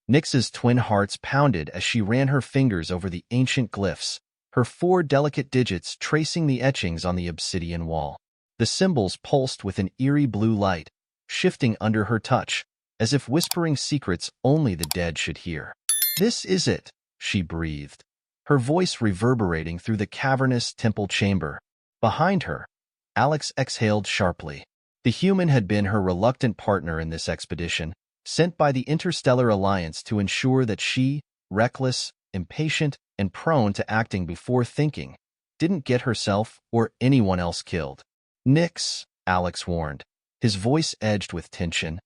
Nyx's twin hearts pounded as she ran her fingers over the ancient glyphs, her 4 delicate digits tracing the etchings on the obsidian wall. The symbols pulsed with an eerie blue light, shifting under her touch, as if whispering secrets only the dead should hear. "This is it," she breathed, her voice reverberating through the cavernous temple chamber. Behind her, Alex exhaled sharply. The human had been her reluctant partner in this expedition, sent by the Interstellar Alliance to ensure that she, reckless, impatient, and prone to acting before thinking, didn't get herself or anyone else killed. "Nyx," Alex warned, his voice edged with tension.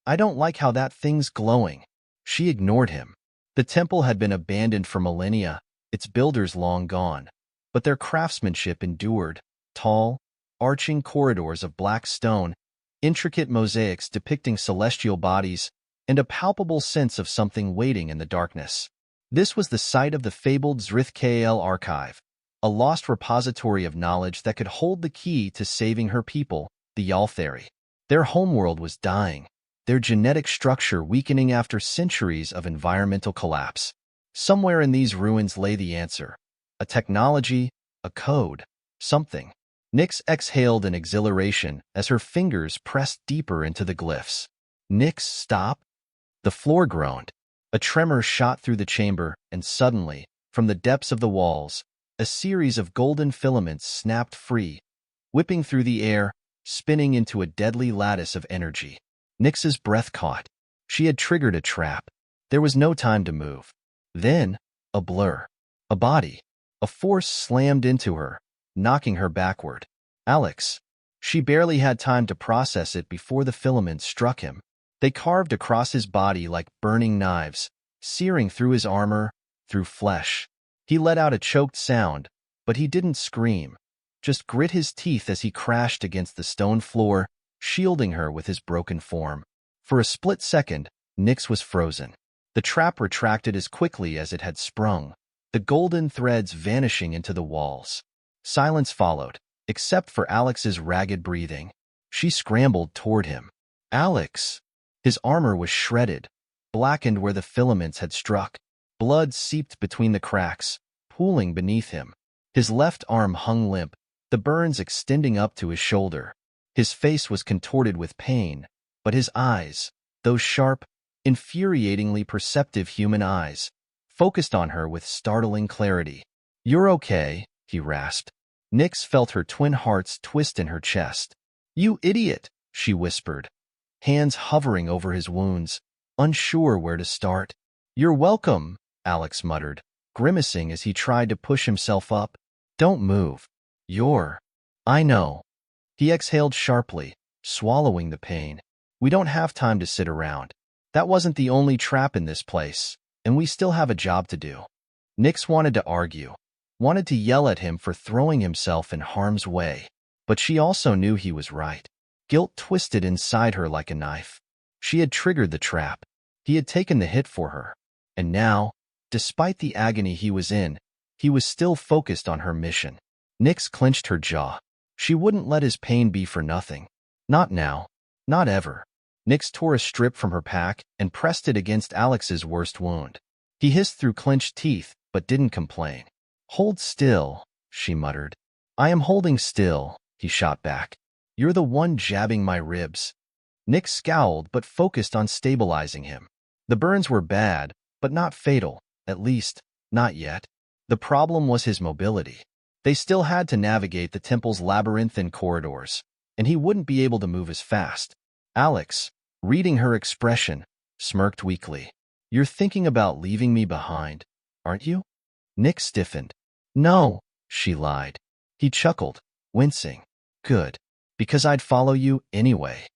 "I don't like how that thing's glowing." She ignored him. The temple had been abandoned for millennia, its builders long gone, but their craftsmanship endured. Tall, arching corridors of black stone, intricate mosaics depicting celestial bodies, and a palpable sense of something waiting in the darkness. This was the site of the fabled Zrith-Kal archive, a lost repository of knowledge that could hold the key to saving her people, the Yalthari. Their homeworld was dying, their genetic structure weakening after centuries of environmental collapse. Somewhere in these ruins lay the answer. A technology, a code, something. Nyx exhaled in exhilaration as her fingers pressed deeper into the glyphs. "Nyx, stop!" The floor groaned. A tremor shot through the chamber, and suddenly, from the depths of the walls, a series of golden filaments snapped free, whipping through the air, spinning into a deadly lattice of energy. Nyx's breath caught. She had triggered a trap. There was no time to move. Then, a blur. A body. A force slammed into her, knocking her backward. "Alex." She barely had time to process it before the filaments struck him. They carved across his body like burning knives, searing through his armor, through flesh. He let out a choked sound, but he didn't scream, just grit his teeth as he crashed against the stone floor, shielding her with his broken form. For a split second, Nyx was frozen. The trap retracted as quickly as it had sprung, the golden threads vanishing into the walls. Silence followed, except for Alex's ragged breathing. She scrambled toward him. "Alex!" His armor was shredded, blackened where the filaments had struck. Blood seeped between the cracks, pooling beneath him. His left arm hung limp, the burns extending up to his shoulder. His face was contorted with pain, but his eyes, those sharp, infuriatingly perceptive human eyes, focused on her with startling clarity. "You're okay," he rasped. Nyx felt her twin hearts twist in her chest. "You idiot," she whispered, hands hovering over his wounds, unsure where to start. "You're welcome," Alex muttered, grimacing as he tried to push himself up. "Don't move. I know." He exhaled sharply, swallowing the pain. "We don't have time to sit around. That wasn't the only trap in this place, and we still have a job to do." Nyx wanted to argue, wanted to yell at him for throwing himself in harm's way, but she also knew he was right. Guilt twisted inside her like a knife. She had triggered the trap. He had taken the hit for her. And now, despite the agony he was in, he was still focused on her mission. Nyx clenched her jaw. She wouldn't let his pain be for nothing. Not now. Not ever. Nyx tore a strip from her pack and pressed it against Alex's worst wound. He hissed through clenched teeth, but didn't complain. "Hold still," she muttered. "I am holding still," he shot back. "You're the one jabbing my ribs." Nyx scowled but focused on stabilizing him. The burns were bad, but not fatal, at least, not yet. The problem was his mobility. They still had to navigate the temple's labyrinthine corridors, and he wouldn't be able to move as fast. Alex, reading her expression, smirked weakly. "You're thinking about leaving me behind, aren't you?" Nyx stiffened. "No," she lied. He chuckled, wincing. "Good, because I'd follow you anyway."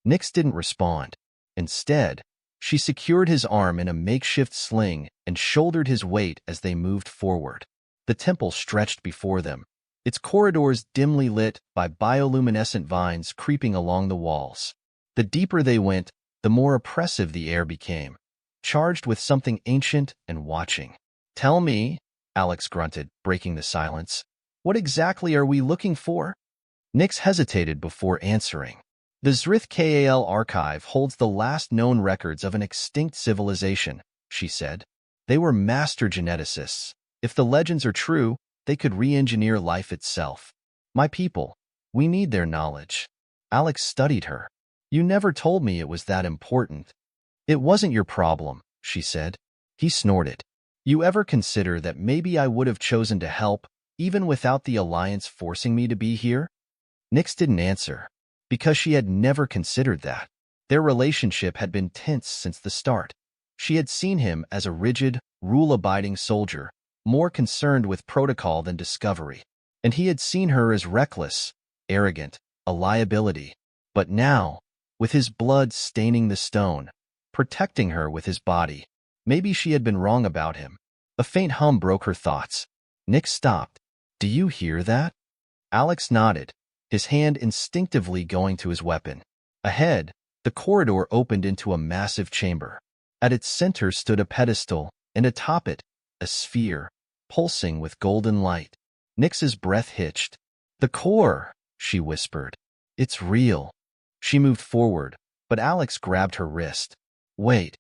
Nyx didn't respond. Instead, she secured his arm in a makeshift sling and shouldered his weight as they moved forward. The temple stretched before them, its corridors dimly lit by bioluminescent vines creeping along the walls. The deeper they went, the more oppressive the air became, charged with something ancient and watching. "Tell me," Alex grunted, breaking the silence, "what exactly are we looking for?" Nyx hesitated before answering. The Zrith-Kal archive holds the last known records of an extinct civilization, she said. They were master geneticists. If the legends are true, they could re-engineer life itself. My people, we need their knowledge. Alex studied her. You never told me it was that important. It wasn't your problem, she said. He snorted. You ever consider that maybe I would have chosen to help, even without the Alliance forcing me to be here? Nyx didn't answer, because she had never considered that. Their relationship had been tense since the start. She had seen him as a rigid, rule-abiding soldier, more concerned with protocol than discovery. And he had seen her as reckless, arrogant, a liability. But now, with his blood staining the stone, protecting her with his body, maybe she had been wrong about him. A faint hum broke her thoughts. Nyx stopped. Do you hear that? Alex nodded, his hand instinctively going to his weapon. Ahead, the corridor opened into a massive chamber. At its center stood a pedestal, and atop it, a sphere, pulsing with golden light. Nyx's breath hitched. The core, she whispered. It's real. She moved forward, but Alex grabbed her wrist. Wait.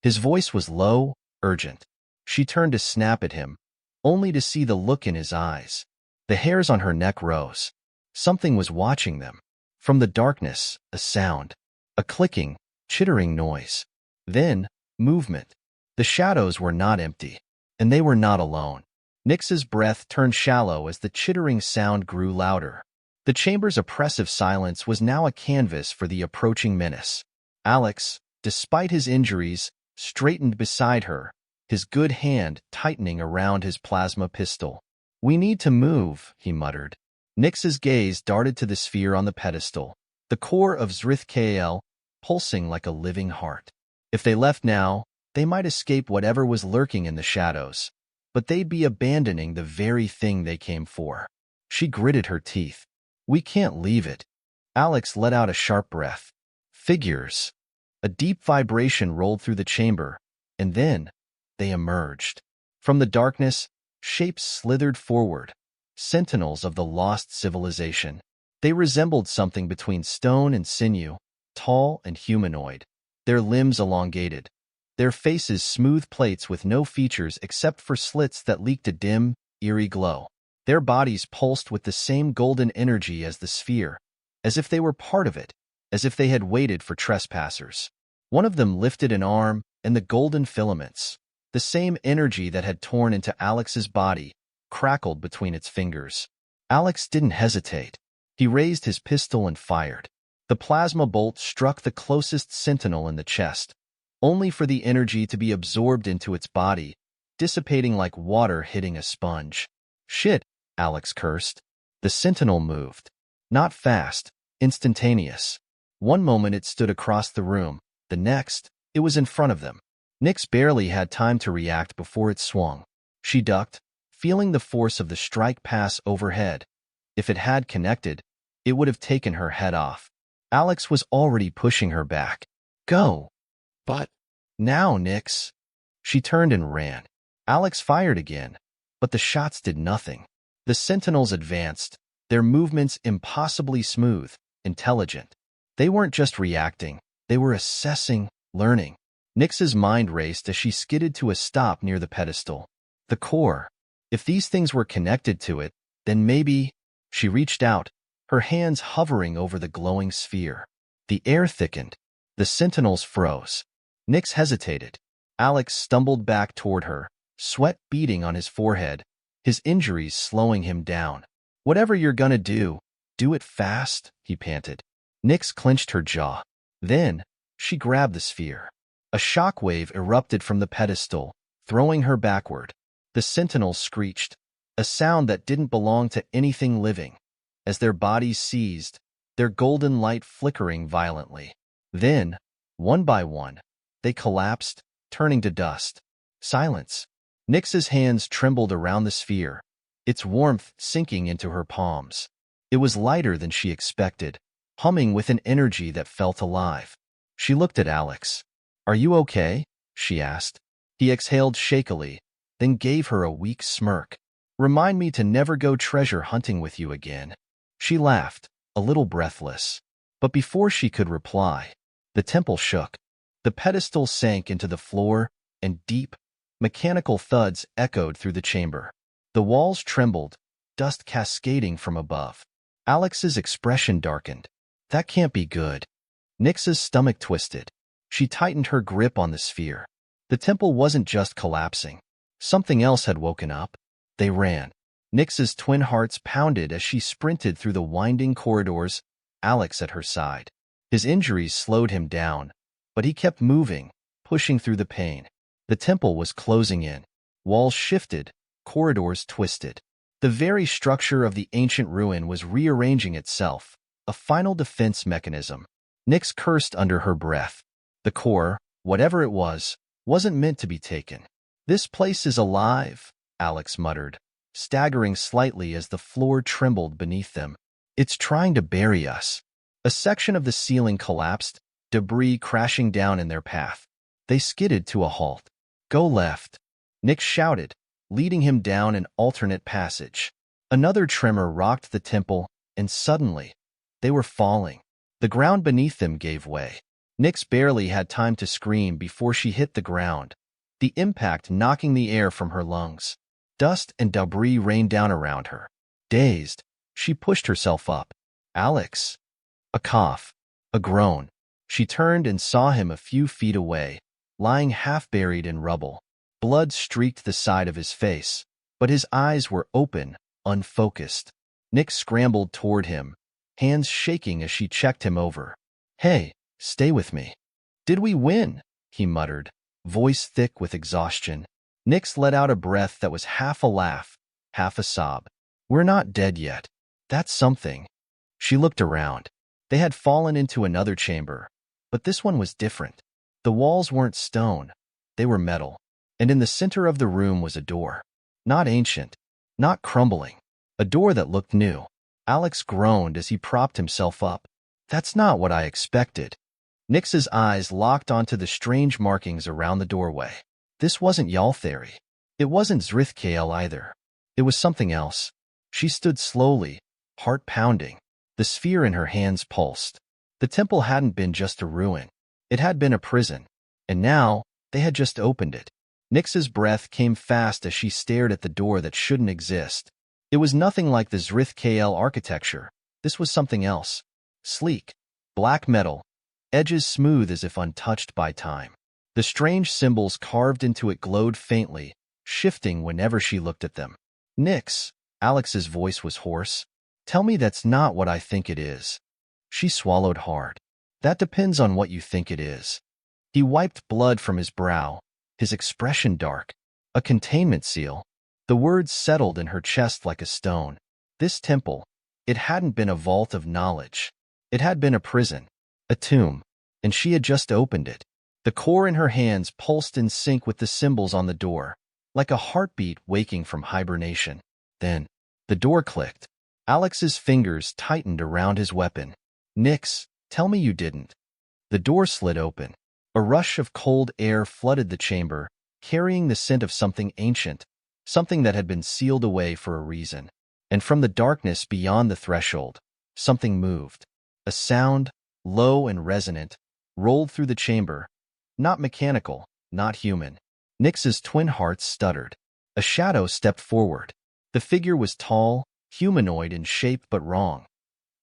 His voice was low, urgent. She turned to snap at him, only to see the look in his eyes. The hairs on her neck rose. Something was watching them. From the darkness, a sound. A clicking, chittering noise. Then, movement. The shadows were not empty, and they were not alone. Nyx's breath turned shallow as the chittering sound grew louder. The chamber's oppressive silence was now a canvas for the approaching menace. Alex, despite his injuries, straightened beside her, his good hand tightening around his plasma pistol. We need to move, he muttered. Nyx's gaze darted to the sphere on the pedestal, the core of Zrith-Kael, pulsing like a living heart. If they left now, they might escape whatever was lurking in the shadows, but they'd be abandoning the very thing they came for. She gritted her teeth. We can't leave it. Alex let out a sharp breath. Figures. A deep vibration rolled through the chamber, and then they emerged. From the darkness, shapes slithered forward, sentinels of the lost civilization. They resembled something between stone and sinew, tall and humanoid, their limbs elongated, their faces smooth plates with no features except for slits that leaked a dim, eerie glow. Their bodies pulsed with the same golden energy as the sphere, as if they were part of it, as if they had waited for trespassers. One of them lifted an arm, and the golden filaments, the same energy that had torn into Alex's body, crackled between its fingers. Alex didn't hesitate. He raised his pistol and fired. The plasma bolt struck the closest sentinel in the chest, only for the energy to be absorbed into its body, dissipating like water hitting a sponge. Shit, Alex cursed. The sentinel moved. Not fast, instantaneous. One moment it stood across the room, the next, it was in front of them. Nyx barely had time to react before it swung. She ducked, feeling the force of the strike pass overhead. If it had connected, it would have taken her head off. Alex was already pushing her back. Go. But now, Nyx. She turned and ran. Alex fired again, but the shots did nothing. The sentinels advanced, their movements impossibly smooth, intelligent. They weren't just reacting, they were assessing, learning. Nyx's mind raced as she skidded to a stop near the pedestal. The core. If these things were connected to it, then maybe... She reached out, her hands hovering over the glowing sphere. The air thickened. The sentinels froze. Nyx hesitated. Alex stumbled back toward her, sweat beading on his forehead, his injuries slowing him down. Whatever you're gonna do it fast, he panted. Nyx clenched her jaw. Then, she grabbed the sphere. A shockwave erupted from the pedestal, throwing her backward. The sentinels screeched, a sound that didn't belong to anything living, as their bodies seized, their golden light flickering violently. Then, one by one, they collapsed, turning to dust. Silence. Nyx's hands trembled around the sphere, its warmth sinking into her palms. It was lighter than she expected, humming with an energy that felt alive. She looked at Alex. Are you okay? She asked. He exhaled shakily, then gave her a weak smirk. Remind me to never go treasure hunting with you again. She laughed, a little breathless. But before she could reply, the temple shook. The pedestal sank into the floor, and deep, mechanical thuds echoed through the chamber. The walls trembled, dust cascading from above. Alex's expression darkened. That can't be good. Nyx's stomach twisted. She tightened her grip on the sphere. The temple wasn't just collapsing. Something else had woken up. They ran. Nyx's twin hearts pounded as she sprinted through the winding corridors, Alex at her side. His injuries slowed him down, but he kept moving, pushing through the pain. The temple was closing in. Walls shifted, corridors twisted. The very structure of the ancient ruin was rearranging itself, a final defense mechanism. Nyx cursed under her breath. The core, whatever it was, wasn't meant to be taken. "This place is alive," Alex muttered, staggering slightly as the floor trembled beneath them. "It's trying to bury us." A section of the ceiling collapsed, debris crashing down in their path. They skidded to a halt. "Go left," Nyx shouted, leading him down an alternate passage. Another tremor rocked the temple, and suddenly, they were falling. The ground beneath them gave way. Nyx barely had time to scream before she hit the ground, the impact knocking the air from her lungs. Dust and debris rained down around her. Dazed, she pushed herself up. "Alex." A cough. A groan. She turned and saw him a few feet away, lying half-buried in rubble. Blood streaked the side of his face, but his eyes were open, unfocused. Nyx scrambled toward him, hands shaking as she checked him over. "Hey, stay with me." "Did we win?" he muttered, voice thick with exhaustion. Nyx let out a breath that was half a laugh, half a sob. "We're not dead yet. That's something." She looked around. They had fallen into another chamber, but this one was different. The walls weren't stone. They were metal. And in the center of the room was a door. Not ancient, not crumbling. A door that looked new. Alex groaned as he propped himself up. "That's not what I expected." Nyx's eyes locked onto the strange markings around the doorway. This wasn't Yalthari. It wasn't Zrithkael either. It was something else. She stood slowly, heart pounding. The sphere in her hands pulsed. The temple hadn't been just a ruin. It had been a prison. And now, they had just opened it. Nyx's breath came fast as she stared at the door that shouldn't exist. It was nothing like the Zrithkael architecture. This was something else. Sleek, black metal, edges smooth as if untouched by time. The strange symbols carved into it glowed faintly, shifting whenever she looked at them. "Nyx," Alex's voice was hoarse. "Tell me that's not what I think it is." She swallowed hard. "That depends on what you think it is." He wiped blood from his brow, his expression dark. "A containment seal." The words settled in her chest like a stone. This temple, it hadn't been a vault of knowledge. It had been a prison, a tomb, and she had just opened it. The core in her hands pulsed in sync with the symbols on the door, like a heartbeat waking from hibernation. Then, the door clicked. Alex's fingers tightened around his weapon. "Nyx, tell me you didn't." The door slid open. A rush of cold air flooded the chamber, carrying the scent of something ancient, something that had been sealed away for a reason. And from the darkness beyond the threshold, something moved. A sound, low and resonant, rolled through the chamber. Not mechanical, not human. Nyx's twin hearts stuttered. A shadow stepped forward. The figure was tall, humanoid in shape but wrong.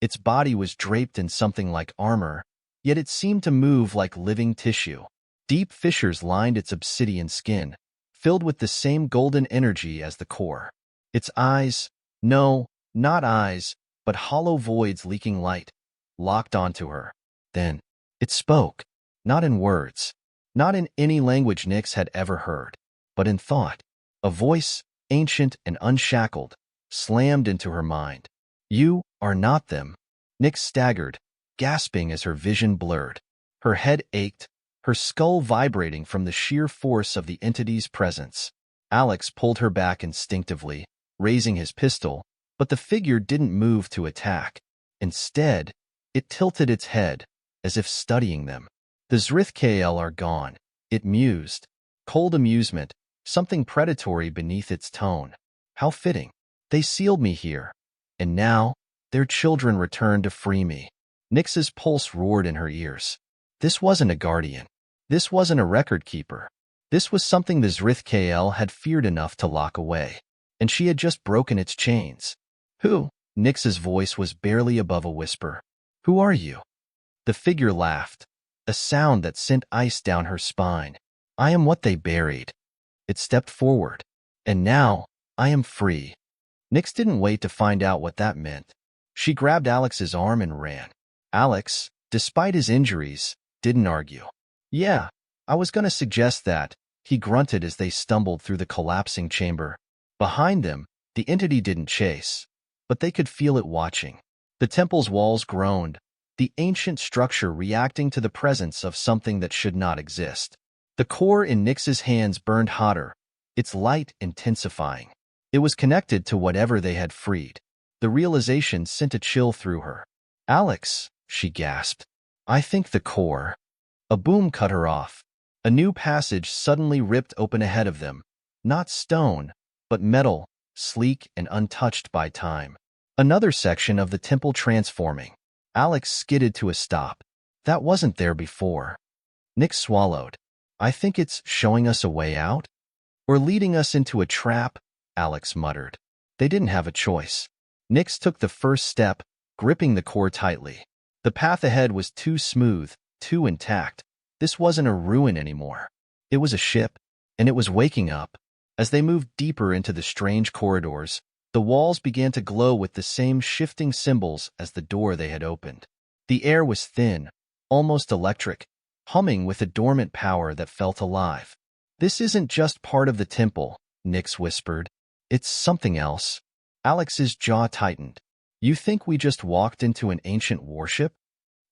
Its body was draped in something like armor, yet it seemed to move like living tissue. Deep fissures lined its obsidian skin, filled with the same golden energy as the core. Its eyes, no, not eyes, but hollow voids leaking light, locked onto her. Then, it spoke, not in words, not in any language Nyx had ever heard, but in thought. A voice, ancient and unshackled, slammed into her mind. "You are not them." Nyx staggered, gasping as her vision blurred. Her head ached, her skull vibrating from the sheer force of the entity's presence. Alex pulled her back instinctively, raising his pistol, but the figure didn't move to attack. Instead, it tilted its head, as if studying them. "The Zrithkael are gone," it mused. Cold amusement, something predatory beneath its tone. How fitting. They sealed me here. And now, their children return to free me. Nyx's pulse roared in her ears. This wasn't a guardian. This wasn't a record keeper. This was something the Zrith-KL had feared enough to lock away, and she had just broken its chains. Who? Nyx's voice was barely above a whisper. Who are you? The figure laughed, a sound that sent ice down her spine. I am what they buried. It stepped forward. And now, I am free. Nyx didn't wait to find out what that meant. She grabbed Alex's arm and ran. Alex, despite his injuries, didn't argue. Yeah, I was going to suggest that, he grunted as they stumbled through the collapsing chamber. Behind them, the entity didn't chase, but they could feel it watching. The temple's walls groaned, the ancient structure reacting to the presence of something that should not exist. The core in Nyx's hands burned hotter, its light intensifying. It was connected to whatever they had freed. The realization sent a chill through her. Alex, she gasped. I think the core. A boom cut her off. A new passage suddenly ripped open ahead of them. Not stone, but metal, sleek and untouched by time. Another section of the temple transforming. Alex skidded to a stop. That wasn't there before. Nyx swallowed. I think it's showing us a way out? Or leading us into a trap, Alex muttered. They didn't have a choice. Nyx took the first step, gripping the core tightly. The path ahead was too smooth, too intact. This wasn't a ruin anymore. It was a ship, and it was waking up. As they moved deeper into the strange corridors, the walls began to glow with the same shifting symbols as the door they had opened. The air was thin, almost electric, humming with a dormant power that felt alive. This isn't just part of the temple, Nyx whispered. It's something else. Alex's jaw tightened. You think we just walked into an ancient warship?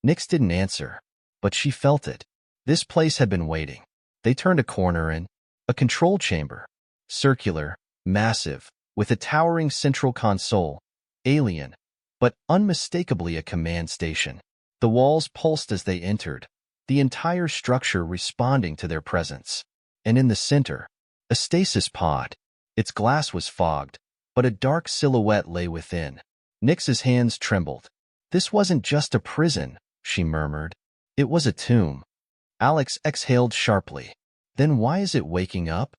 Nyx didn't answer, but she felt it. This place had been waiting. They turned a corner and a control chamber. Circular, massive, with a towering central console. Alien, but unmistakably a command station. The walls pulsed as they entered, the entire structure responding to their presence. And in the center, a stasis pod. Its glass was fogged, but a dark silhouette lay within. Nyx's hands trembled. This wasn't just a prison, she murmured. It was a tomb. Alex exhaled sharply. Then why is it waking up?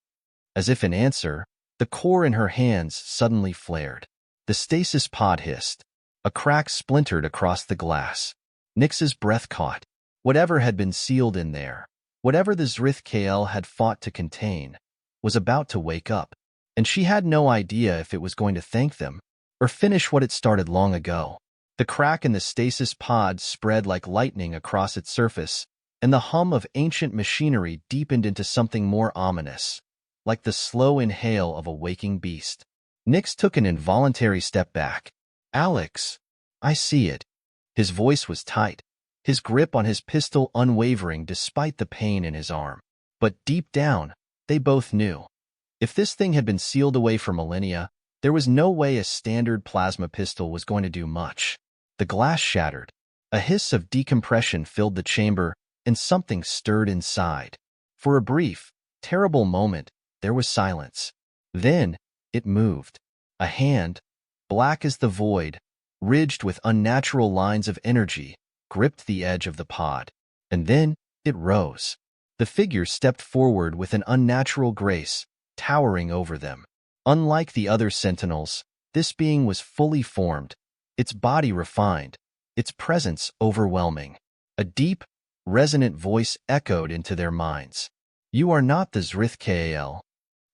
As if in answer, the core in her hands suddenly flared. The stasis pod hissed. A crack splintered across the glass. Nyx's breath caught. Whatever had been sealed in there, whatever the Zrith-KL had fought to contain, was about to wake up, and she had no idea if it was going to thank them or finish what it started long ago. The crack in the stasis pod spread like lightning across its surface, and the hum of ancient machinery deepened into something more ominous, like the slow inhale of a waking beast. Nyx took an involuntary step back. Alex, I see it. His voice was tight, his grip on his pistol unwavering despite the pain in his arm. But deep down, they both knew. If this thing had been sealed away for millennia, there was no way a standard plasma pistol was going to do much. The glass shattered. A hiss of decompression filled the chamber, and something stirred inside. For a brief, terrible moment, there was silence. Then, it moved. A hand, black as the void, ridged with unnatural lines of energy, gripped the edge of the pod. And then, it rose. The figure stepped forward with an unnatural grace, towering over them. Unlike the other sentinels, this being was fully formed, its body refined, its presence overwhelming. A deep, resonant voice echoed into their minds. You are not the Zrith-KL.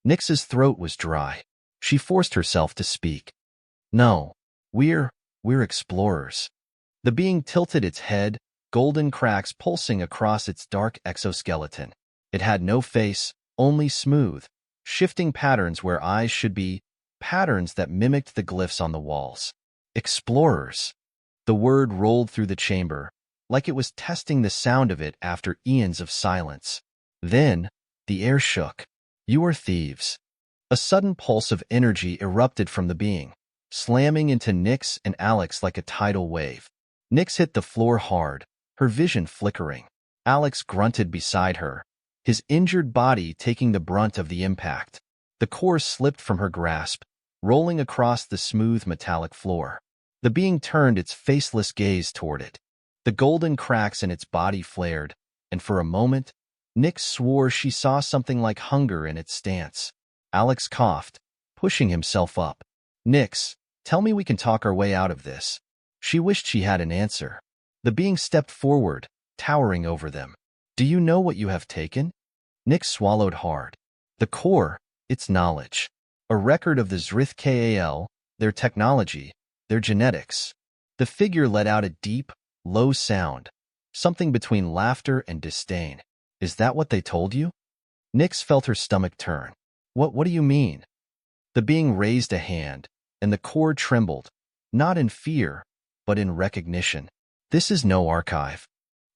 Nyx's throat was dry. She forced herself to speak. No, we're explorers. The being tilted its head, golden cracks pulsing across its dark exoskeleton. It had no face, only smooth, shifting patterns where eyes should be, patterns that mimicked the glyphs on the walls. Explorers. The word rolled through the chamber, like it was testing the sound of it after eons of silence. Then, the air shook. You are thieves. A sudden pulse of energy erupted from the being, slamming into Nyx and Alex like a tidal wave. Nyx hit the floor hard, her vision flickering. Alex grunted beside her, his injured body taking the brunt of the impact. The core slipped from her grasp, rolling across the smooth metallic floor. The being turned its faceless gaze toward it. The golden cracks in its body flared, and for a moment, Nix swore she saw something like hunger in its stance. Alex coughed, pushing himself up. Nix, tell me we can talk our way out of this. She wished she had an answer. The being stepped forward, towering over them. Do you know what you have taken? Nix swallowed hard. The core, its knowledge. A record of the Zrith-Kal, their technology, their genetics. The figure let out a deep, low sound, something between laughter and disdain. Is that what they told you? Nix felt her stomach turn. What do you mean? The being raised a hand, and the core trembled, not in fear, but in recognition. This is no archive.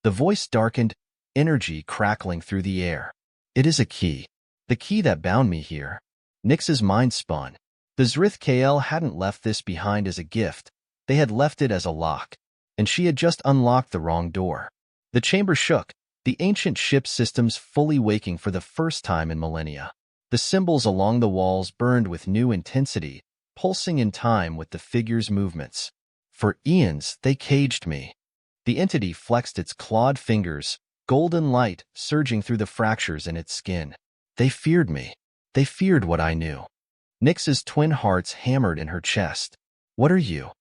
The voice darkened, energy crackling through the air. It is a key. The key that bound me here. Nix's mind spun. The Zrith-Kal hadn't left this behind as a gift. They had left it as a lock, and she had just unlocked the wrong door. The chamber shook, the ancient ship systems fully waking for the first time in millennia. The symbols along the walls burned with new intensity, pulsing in time with the figure's movements. For eons, they caged me. The entity flexed its clawed fingers, golden light surging through the fractures in its skin. They feared me. They feared what I knew. Nix's twin hearts hammered in her chest. What are you?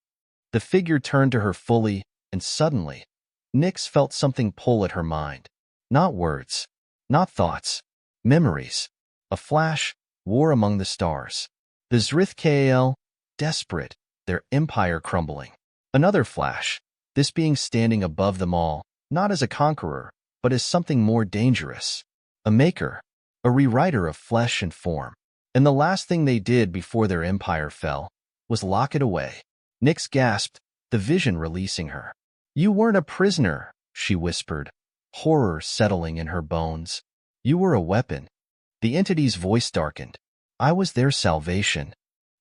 The figure turned to her fully, and suddenly, Nix felt something pull at her mind. Not words, not thoughts, memories. A flash, war among the stars. The Zrith-Kal, desperate, their empire crumbling. Another flash, this being standing above them all, not as a conqueror, but as something more dangerous. A maker, a rewriter of flesh and form. And the last thing they did before their empire fell was lock it away. Nix gasped, the vision releasing her. You weren't a prisoner, she whispered, horror settling in her bones. You were a weapon. The entity's voice darkened. I was their salvation.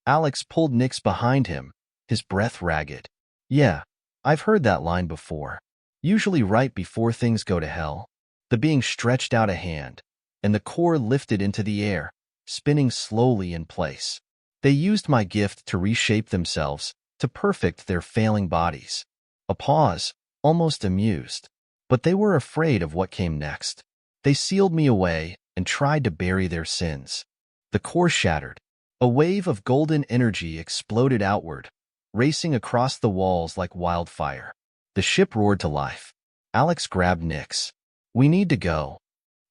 Alex pulled Nix behind him, his breath ragged. Yeah, I've heard that line before. Usually right before things go to hell. The being stretched out a hand, and the core lifted into the air, spinning slowly in place. They used my gift to reshape themselves, to perfect their failing bodies. A pause, almost amused. But they were afraid of what came next. They sealed me away and tried to bury their sins. The core shattered. A wave of golden energy exploded outward, racing across the walls like wildfire. The ship roared to life. Alex grabbed Nix. We need to go.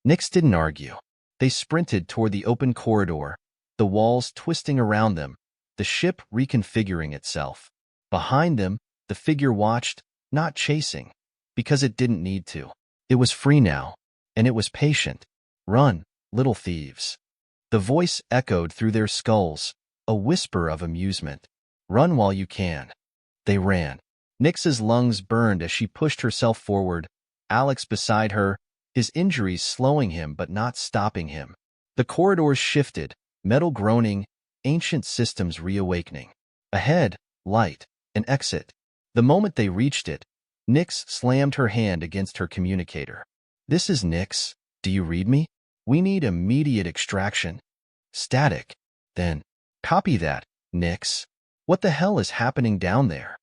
Nix didn't argue. They sprinted toward the open corridor, the walls twisting around them, the ship reconfiguring itself. Behind them, the figure watched, not chasing, because it didn't need to. It was free now, and it was patient. Run, little thieves. The voice echoed through their skulls, a whisper of amusement. Run while you can. They ran. Nix's lungs burned as she pushed herself forward, Alex beside her, his injuries slowing him but not stopping him. The corridors shifted, metal groaning, ancient systems reawakening. Ahead, light, an exit. The moment they reached it, Nix slammed her hand against her communicator. This is Nix. Do you read me? We need immediate extraction. Static. Then, copy that, Nix. What the hell is happening down there?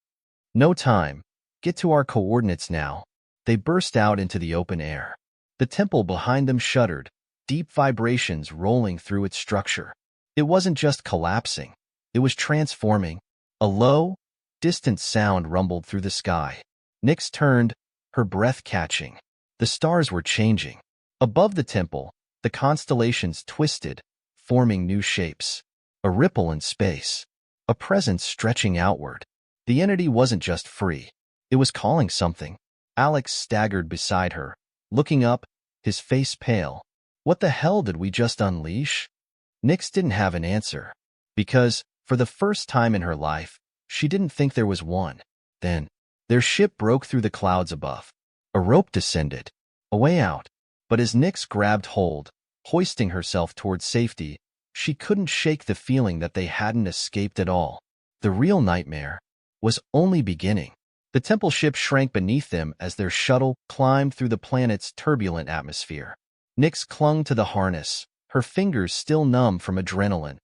No time. Get to our coordinates now. They burst out into the open air. The temple behind them shuddered, deep vibrations rolling through its structure. It wasn't just collapsing. It was transforming. A low, distant sound rumbled through the sky. Nix turned, her breath catching. The stars were changing. Above the temple, the constellations twisted, forming new shapes. A ripple in space. A presence stretching outward. The entity wasn't just free. It was calling something. Alex staggered beside her, looking up, his face pale. What the hell did we just unleash? Nix didn't have an answer. Because, for the first time in her life, she didn't think there was one. Then, their ship broke through the clouds above. A rope descended. A way out. But as Nix grabbed hold, hoisting herself towards safety, she couldn't shake the feeling that they hadn't escaped at all. The real nightmare was only beginning. The temple ship shrank beneath them as their shuttle climbed through the planet's turbulent atmosphere. Nix clung to the harness, her fingers still numb from adrenaline,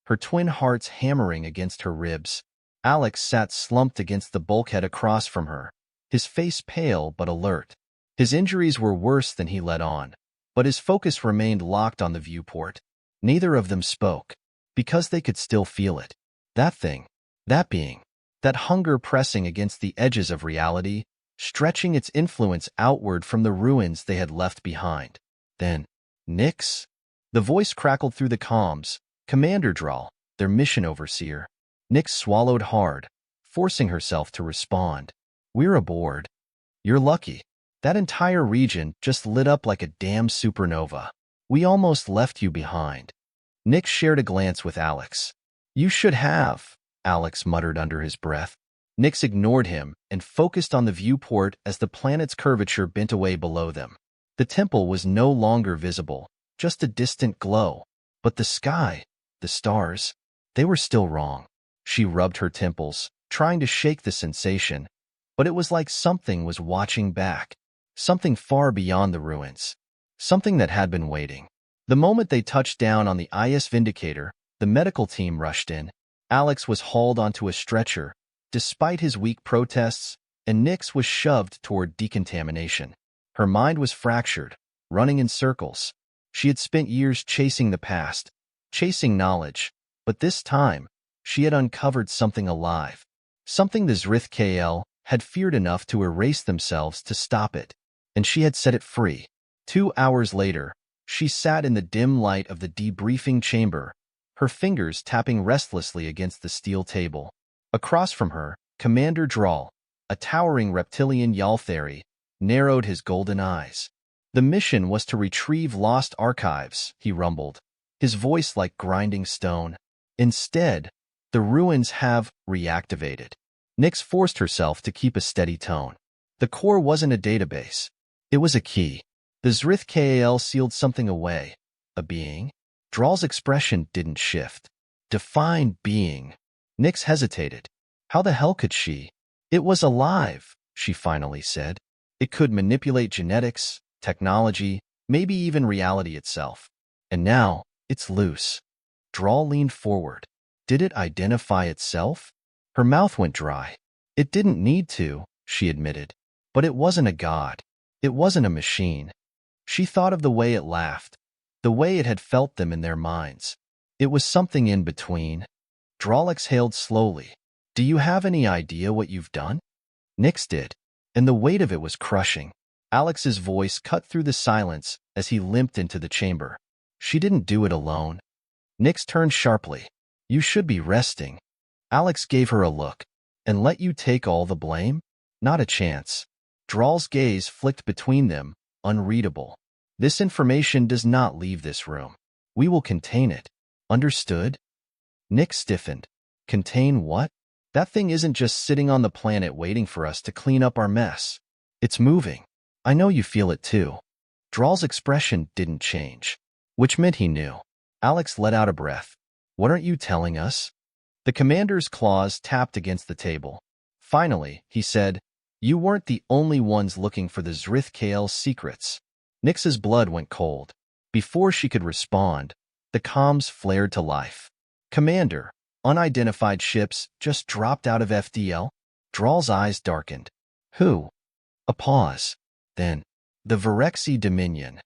her twin hearts hammering against her ribs. Alex sat slumped against the bulkhead across from her, his face pale but alert. His injuries were worse than he let on. but his focus remained locked on the viewport. Neither of them spoke, because they could still feel it. That thing, that being, that hunger pressing against the edges of reality, stretching its influence outward from the ruins they had left behind. Then, Nix? The voice crackled through the comms. Commander Drawl, their mission overseer. Nix swallowed hard, forcing herself to respond. We're aboard. You're lucky. That entire region just lit up like a damn supernova. We almost left you behind. Nix shared a glance with Alex. You should have, Alex muttered under his breath. Nix ignored him and focused on the viewport as the planet's curvature bent away below them. The temple was no longer visible, just a distant glow. But the sky, the stars, they were still wrong. She rubbed her temples, trying to shake the sensation, but it was like something was watching back, something far beyond the ruins, something that had been waiting. The moment they touched down on the IS Vindicator, the medical team rushed in. Alex was hauled onto a stretcher, despite his weak protests, and Nix was shoved toward decontamination. Her mind was fractured, running in circles. She had spent years chasing the past, chasing knowledge, but this time, she had uncovered something alive, something the Zrith KL had feared enough to erase themselves to stop it, and she had set it free. 2 hours later, she sat in the dim light of the debriefing chamber, her fingers tapping restlessly against the steel table. Across from her, Commander Drawl, a towering reptilian Yalthari, narrowed his golden eyes. The mission was to retrieve lost archives, he rumbled, his voice like grinding stone. Instead, the ruins have reactivated. Nix forced herself to keep a steady tone. The core wasn't a database. It was a key. The Zrith KAL sealed something away. A being? Drawl's expression didn't shift. Define being. Nix hesitated. How the hell could she? It was alive, she finally said. It could manipulate genetics, technology, maybe even reality itself. And now, it's loose. Drawl leaned forward. Did it identify itself? Her mouth went dry. It didn't need to, she admitted. But it wasn't a god. It wasn't a machine. She thought of the way it laughed, the way it had felt them in their minds. It was something in between. Drawl exhaled slowly. Do you have any idea what you've done? Nix did, and the weight of it was crushing. Alex's voice cut through the silence as he limped into the chamber. She didn't do it alone. Nix turned sharply. You should be resting. Alex gave her a look. And let you take all the blame? Not a chance. Drawl's gaze flicked between them, unreadable. This information does not leave this room. We will contain it. Understood? Nix stiffened. Contain what? That thing isn't just sitting on the planet waiting for us to clean up our mess. It's moving. I know you feel it too. Drawl's expression didn't change, which meant he knew. Alex let out a breath. What aren't you telling us? The commander's claws tapped against the table. Finally, he said, you weren't the only ones looking for the Zrith KL's secrets. Nix's blood went cold. Before she could respond, the comms flared to life. Commander, unidentified ships just dropped out of FDL? Drawl's eyes darkened. Who? A pause. Then, the Virexi Dominion.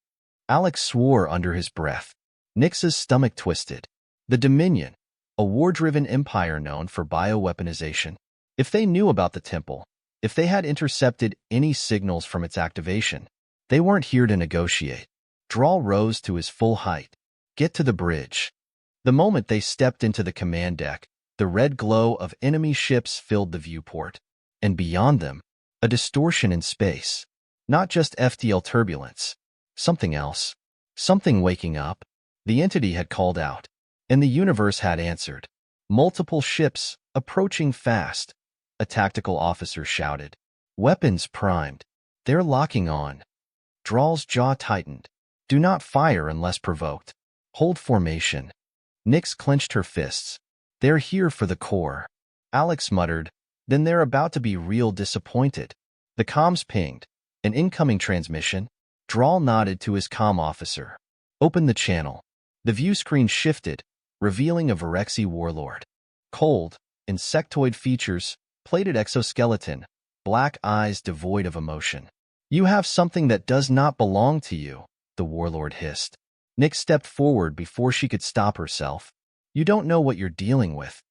Alex swore under his breath. Nix's stomach twisted. The Dominion, a war-driven empire known for bioweaponization. If they knew about the temple, if they had intercepted any signals from its activation, they weren't here to negotiate. Drawl rose to his full height. Get to the bridge. The moment they stepped into the command deck, the red glow of enemy ships filled the viewport. And beyond them, a distortion in space. Not just FTL turbulence. Something else. Something waking up. The entity had called out, and the universe had answered. Multiple ships, approaching fast. A tactical officer shouted. Weapons primed. They're locking on. Drawl's jaw tightened. Do not fire unless provoked. Hold formation. Nix clenched her fists. They're here for the core. Alex muttered. Then they're about to be real disappointed. The comms pinged. An incoming transmission. Drawl nodded to his comm officer. Open the channel. The view screen shifted, revealing a Virexi warlord. Cold, insectoid features, plated exoskeleton, black eyes devoid of emotion. You have something that does not belong to you. the warlord hissed. Nyx stepped forward before she could stop herself. You don't know what you're dealing with.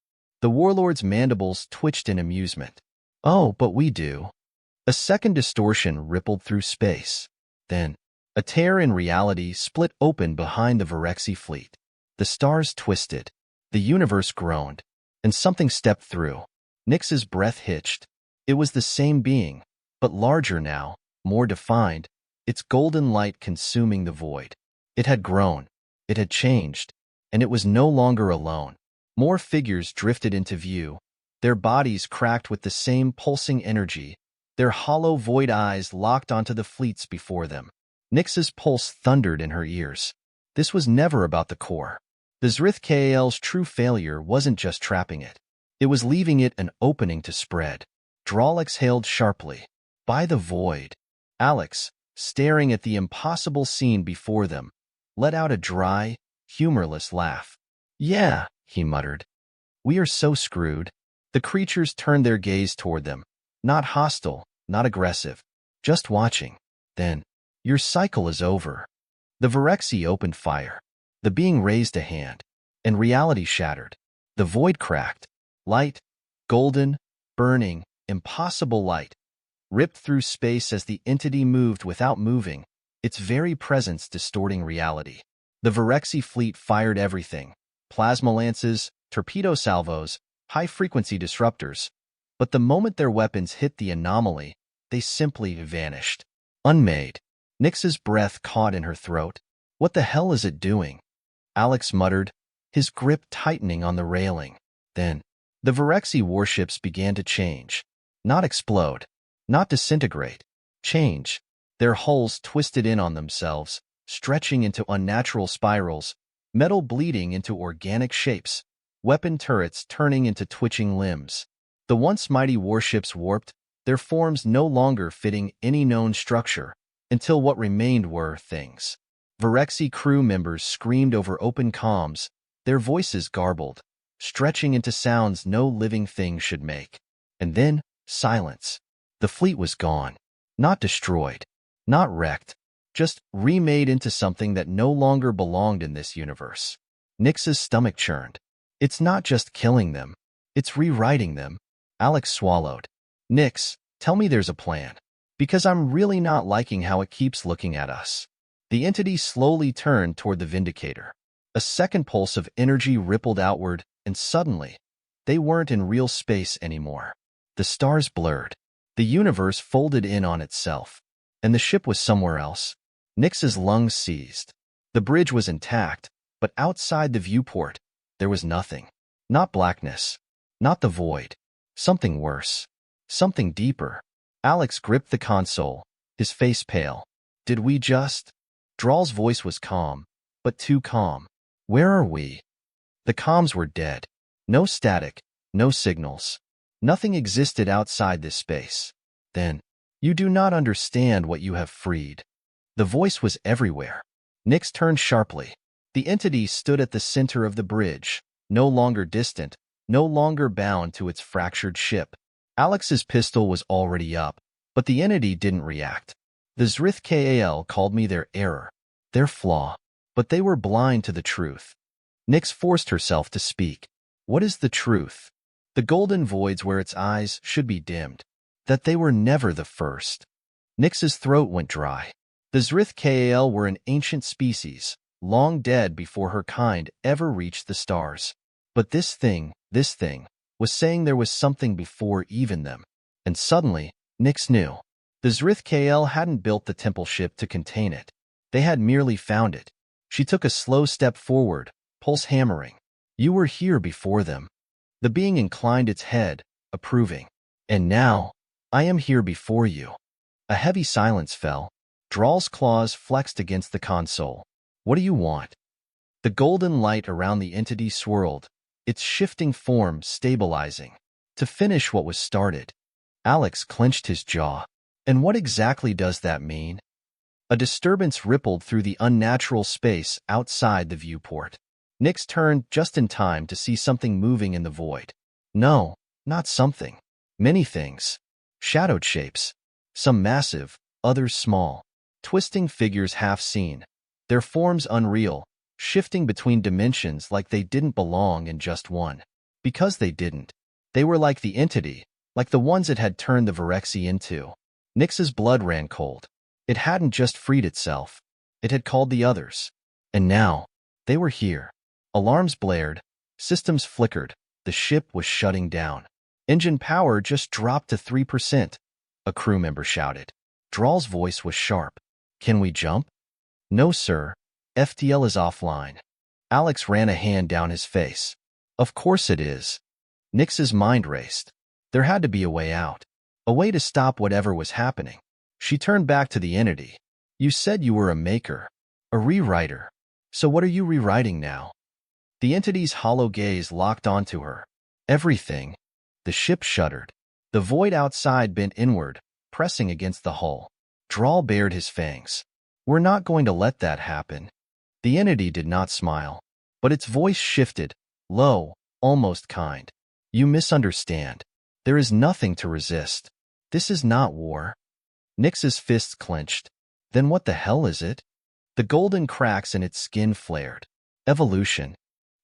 The warlord's mandibles twitched in amusement. Oh, but we do. A second distortion rippled through space. Then, a tear in reality split open behind the Virexi fleet. The stars twisted. The universe groaned. And something stepped through. Nyx's breath hitched. It was the same being, but larger now, more defined, its golden light consuming the void. It had grown. It had changed. And it was no longer alone. More figures drifted into view. Their bodies cracked with the same pulsing energy. Their hollow void eyes locked onto the fleets before them. Nyx's pulse thundered in her ears. This was never about the core. The Zrith-Kal's true failure wasn't just trapping it. It was leaving it an opening to spread. Drawl exhaled sharply. By the void. Alex, staring at the impossible scene before them, let out a dry, humorless laugh. Yeah, he muttered. We are so screwed. The creatures turned their gaze toward them. Not hostile, not aggressive, just watching. Then, your cycle is over. The Virexi opened fire. The being raised a hand, and reality shattered. The void cracked. Light, golden, burning, impossible light, ripped through space as the entity moved without moving, its very presence distorting reality. The Virexi fleet fired everything: plasma lances, torpedo salvos, high-frequency disruptors. But the moment their weapons hit the anomaly, they simply vanished. Unmade. Nyx's breath caught in her throat. What the hell is it doing? Alex muttered, his grip tightening on the railing. Then, the Virexi warships began to change. Not explode. Not disintegrate. Change. Their hulls twisted in on themselves, stretching into unnatural spirals, metal bleeding into organic shapes, weapon turrets turning into twitching limbs. The once mighty warships warped, their forms no longer fitting any known structure, until what remained were things. Virexi crew members screamed over open comms, their voices garbled, stretching into sounds no living thing should make. And then, silence. The fleet was gone. Not destroyed. Not wrecked. Just remade into something that no longer belonged in this universe. Nyx's stomach churned. It's not just killing them. It's rewriting them. Alex swallowed. Nyx, tell me there's a plan. Because I'm really not liking how it keeps looking at us. The entity slowly turned toward the Vindicator. A second pulse of energy rippled outward, and suddenly, they weren't in real space anymore. The stars blurred. The universe folded in on itself. And the ship was somewhere else. Nyx's lungs seized. The bridge was intact, but outside the viewport, there was nothing. Not blackness. Not the void. Something worse. Something deeper. Alex gripped the console, his face pale. Did we just? Drawl's voice was calm, but too calm. Where are we? The comms were dead. No static, no signals. Nothing existed outside this space. Then, you do not understand what you have freed. The voice was everywhere. Nyx turned sharply. The entity stood at the center of the bridge, no longer distant, no longer bound to its fractured ship. Alex's pistol was already up, but the entity didn't react. The Zrith-Kal called me their error, their flaw, but they were blind to the truth. Nyx forced herself to speak. What is the truth? The golden voids where its eyes should be dimmed. That they were never the first. Nyx's throat went dry. The Zrith-Kal were an ancient species, long dead before her kind ever reached the stars. But this thing, was saying there was something before even them. And suddenly, Nyx knew. The Zrith-Kal hadn't built the temple ship to contain it. They had merely found it. She took a slow step forward, pulse hammering. You were here before them. The being inclined its head, approving. And now, I am here before you. A heavy silence fell. Drawl's claws flexed against the console. What do you want? The golden light around the entity swirled, its shifting form stabilizing. To finish what was started. Alex clenched his jaw. And what exactly does that mean? A disturbance rippled through the unnatural space outside the viewport. Nyx turned just in time to see something moving in the void. No, not something. Many things. Shadowed shapes. Some massive, others small. Twisting figures half seen, their forms unreal, shifting between dimensions like they didn't belong in just one. Because they didn't. They were like the entity, like the ones it had turned the Virexi into. Nyx's blood ran cold. It hadn't just freed itself. It had called the others. And now, they were here. Alarms blared. Systems flickered. The ship was shutting down. Engine power just dropped to 3%. A crew member shouted. Dral's voice was sharp. Can we jump? No, sir. FTL is offline. Alex ran a hand down his face. Of course it is. Nyx's mind raced. There had to be a way out. A way to stop whatever was happening. She turned back to the entity. You said you were a maker. A rewriter. So what are you rewriting now? The entity's hollow gaze locked onto her. Everything. The ship shuddered. The void outside bent inward, pressing against the hull. Dral bared his fangs. We're not going to let that happen. The entity did not smile, but its voice shifted, low, almost kind. You misunderstand. There is nothing to resist. This is not war. Nyx's fists clenched. Then what the hell is it? The golden cracks in its skin flared. Evolution.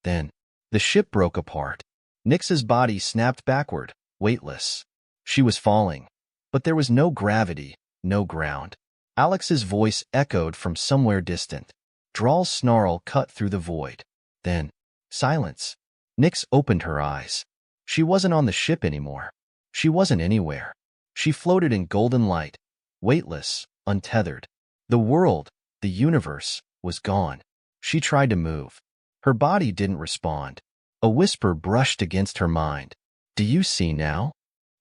Then, the ship broke apart. Nyx's body snapped backward, weightless. She was falling. But there was no gravity, no ground. Alex's voice echoed from somewhere distant. Dral's snarl cut through the void. Then, silence. Nyx opened her eyes. She wasn't on the ship anymore. She wasn't anywhere. She floated in golden light, weightless, untethered. The world, the universe, was gone. She tried to move. Her body didn't respond. A whisper brushed against her mind. Do you see now?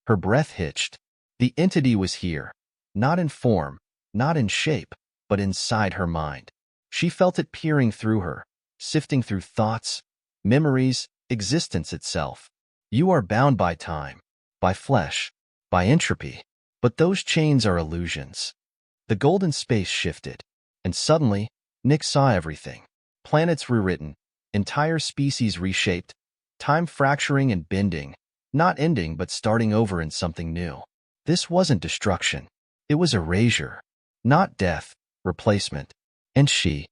Her breath hitched. The entity was here, not in form, not in shape, but inside her mind. She felt it peering through her, sifting through thoughts, memories, existence itself. You are bound by time, by flesh, by entropy. But those chains are illusions. The golden space shifted, and suddenly, Nyx saw everything. Planets rewritten, entire species reshaped, time fracturing and bending, not ending but starting over in something new. This wasn't destruction. It was erasure. Not death, replacement. And she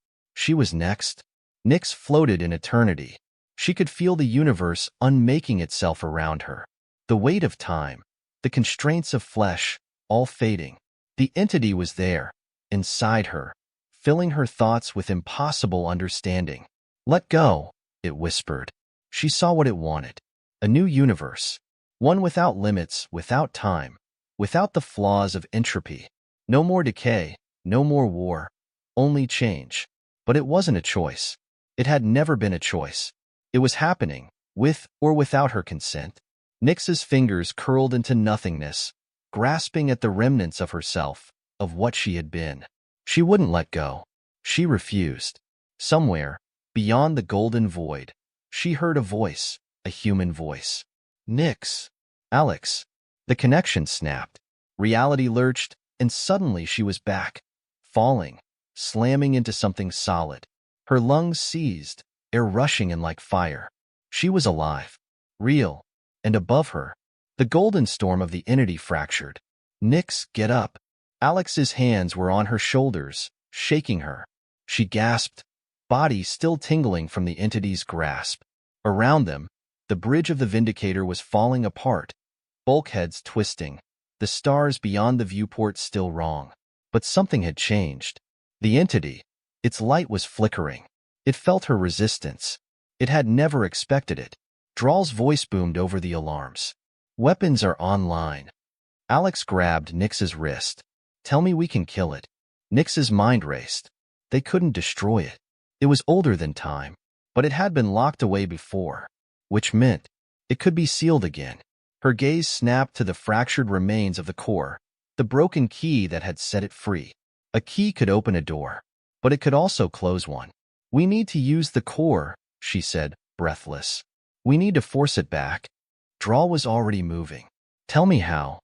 was next. Nyx floated in eternity. She could feel the universe unmaking itself around her. The weight of time, the constraints of flesh, all fading. The entity was there, inside her, filling her thoughts with impossible understanding. Let go, it whispered. She saw what it wanted. A new universe. One without limits, without time, without the flaws of entropy. No more decay, no more war, only change. But it wasn't a choice. It had never been a choice. It was happening, with or without her consent. Nyx's fingers curled into nothingness, grasping at the remnants of herself, of what she had been. She wouldn't let go. She refused. Somewhere, beyond the golden void, she heard a voice, a human voice. Nyx. Alex. The connection snapped. Reality lurched, and suddenly she was back, falling, slamming into something solid. Her lungs seized, air rushing in like fire. She was alive, real, and above her, the golden storm of the entity fractured. Nyx, get up. Alex's hands were on her shoulders, shaking her. She gasped, body still tingling from the entity's grasp. Around them, the bridge of the Vindicator was falling apart, bulkheads twisting, the stars beyond the viewport still wrong. But something had changed. The entity, its light was flickering. It felt her resistance. It had never expected it. Dral's voice boomed over the alarms. Weapons are online. Alex grabbed Nyx's wrist. Tell me we can kill it. Nyx's mind raced. They couldn't destroy it. It was older than time, but it had been locked away before, which meant it could be sealed again. Her gaze snapped to the fractured remains of the core, the broken key that had set it free. A key could open a door, but it could also close one. We need to use the core, she said, breathless. We need to force it back. Dral was already moving. Tell me how.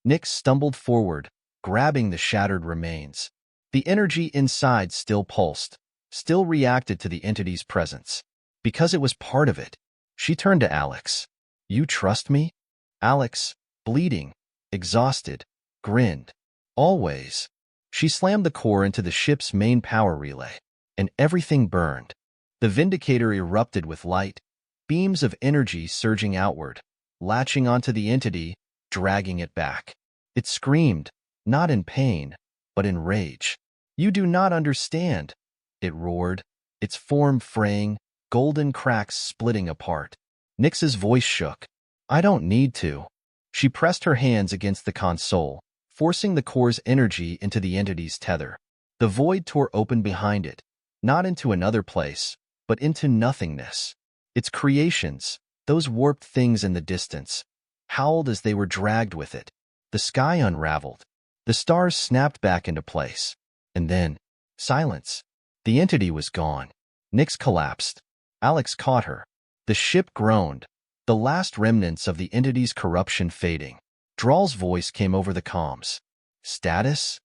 Nyx stumbled forward, grabbing the shattered remains. The energy inside still pulsed, still reacted to the entity's presence. Because it was part of it. She turned to Alex. You trust me? Alex, bleeding, exhausted, grinned. Always. She slammed the core into the ship's main power relay. and everything burned. The Vindicator erupted with light, beams of energy surging outward, latching onto the entity, dragging it back. It screamed, not in pain, but in rage. "You do not understand," it roared, its form fraying, golden cracks splitting apart. Nyx's voice shook. "I don't need to." She pressed her hands against the console, forcing the core's energy into the entity's tether. The void tore open behind it, not into another place, but into nothingness. Its creations, those warped things in the distance, howled as they were dragged with it. The sky unraveled. The stars snapped back into place. And then, silence. The entity was gone. Nyx collapsed. Alex caught her. The ship groaned, the last remnants of the entity's corruption fading. Drawl's voice came over the comms. "Status?"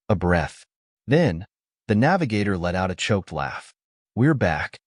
A breath. Then, the navigator let out a choked laugh. "We're back."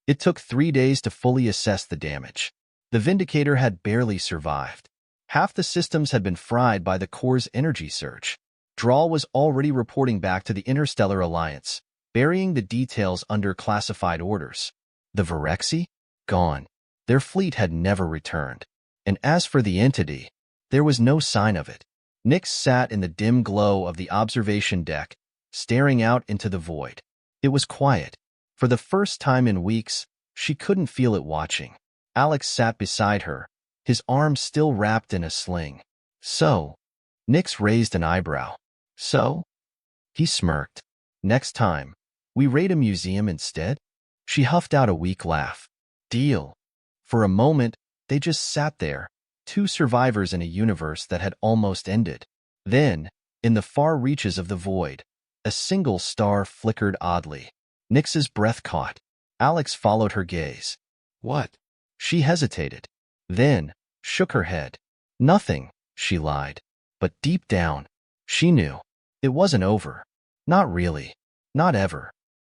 It took 3 days to fully assess the damage. The Vindicator had barely survived. Half the systems had been fried by the core's energy surge. Drawl was already reporting back to the Interstellar Alliance, burying the details under classified orders. The Virexi? Gone. Their fleet had never returned. And as for the entity, there was no sign of it. Nyx sat in the dim glow of the observation deck, staring out into the void. It was quiet. For the first time in weeks, she couldn't feel it watching. Alex sat beside her, his arm still wrapped in a sling. "So?" Nyx raised an eyebrow. "So?" He smirked. "Next time, we raid a museum instead?" She huffed out a weak laugh. "Deal." For a moment, they just sat there, two survivors in a universe that had almost ended. Then, in the far reaches of the void, a single star flickered oddly. Nyx's breath caught. Alex followed her gaze. "What?" She hesitated, then shook her head. "Nothing," she lied. But deep down, she knew. It wasn't over. Not really. Not ever.